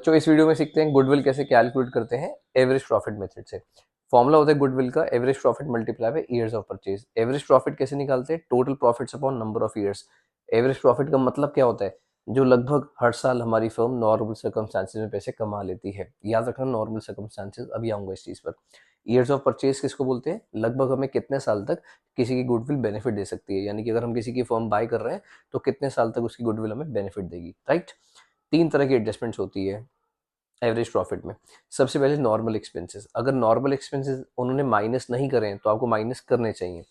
बच्चों इस वीडियो में सीखते हैं गुडविल कैसे कैलकुलेट करते हैं एवरेज प्रॉफिट मेथड से। फॉर्मूला होता है गुडविल का average profit multiply by years of purchase. Average profit कैसे निकालते हैं? Total profits upon number of years. Average profit का मतलब क्या होता है? जो लगभग हर साल हमारी फर्म नॉर्मल सर्कमस्टांसेस में पैसे कमा लेती है। याद रखना नॉर्मल सर्कमस्टांसेस, अभी आऊंगा इस चीज पर। ईयर्स ऑफ परचेज किसको बोलते हैं? लगभग हमें कितने साल तक किसी की गुडविल बेनिफिट दे सकती है, यानी कि अगर हम किसी की फर्म बाय कर रहे हैं तो कितने साल तक उसकी गुडविल हमें बेनिफिट देगी, राइट। तीन तरह की एडजस्टमेंट्स होती है एवरेज प्रॉफिट में। सबसे पहले नॉर्मल एक्सपेंसेस। अगर नॉर्मल एक्सपेंसेस उन्होंने माइनस नहीं करे हैं तो आपको माइनस करने चाहिए।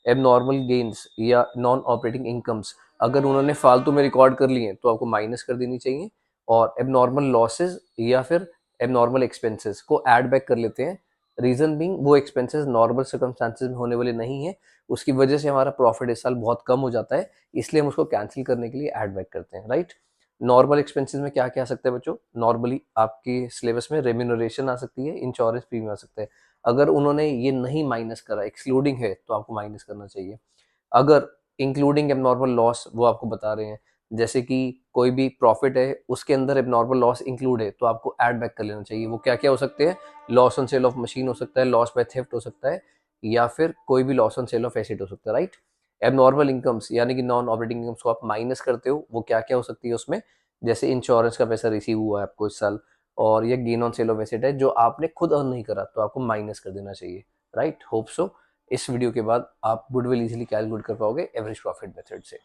एब नॉर्मल गेन्स या नॉन ऑपरेटिंग इनकम्स, अगर उन्होंने फालतू में रिकॉर्ड कर लिए हैं तो आपको माइनस कर देनी चाहिए। और एब नॉर्मल लॉसेज या फिर एब नॉर्मल एक्सपेंसेस को ऐड बैक कर लेते हैं। रीजन बीइंग वो एक्सपेंसेस नॉर्मल सर्कमस्टांसेस में होने वाले नहीं है, उसकी वजह से हमारा प्रॉफिट इस साल बहुत कम हो जाता है, इसलिए हम उसको कैंसिल करने के लिए ऐड बैक करते हैं, राइट। नॉर्मल एक्सपेंसेस में क्या क्या आ सकता है बच्चों? नॉर्मली आपके सिलेबस में रेम्यूनरेशन आ सकती है, इंश्योरेंस प्रीमियम आ सकता है। अगर उन्होंने ये नहीं माइनस करा, एक्सक्लूडिंग है, तो आपको माइनस करना चाहिए। अगर इंक्लूडिंग एबनॉर्मल लॉस वो आपको बता रहे हैं, जैसे कि कोई भी प्रॉफिट है उसके अंदर एबनॉर्मल लॉस इंक्लूड है, तो आपको ऐड बैक कर लेना चाहिए। वो क्या क्या हो सकते हैं? Loss on sale of machine हो सकता है, लॉस बाय थेफ्ट हो सकता है, या फिर कोई भी loss on sale of asset हो सकता है, राइट। एबनॉर्मल इनकम्स यानी कि नॉन ऑपरेटिंग इनकम्स को आप माइनस करते हो, वो क्या क्या हो सकती है उसमें? जैसे इंश्योरेंस का पैसा रिसीव हुआ है आपको इस साल, और ये gain on sale of asset है जो आपने खुद अर्न नहीं करा, तो आपको माइनस कर देना चाहिए, राइट। होप सो इस वीडियो के बाद आप गुडविल इजीली कैलकुलेट कर पाओगे एवरेज प्रॉफिट मेथड से।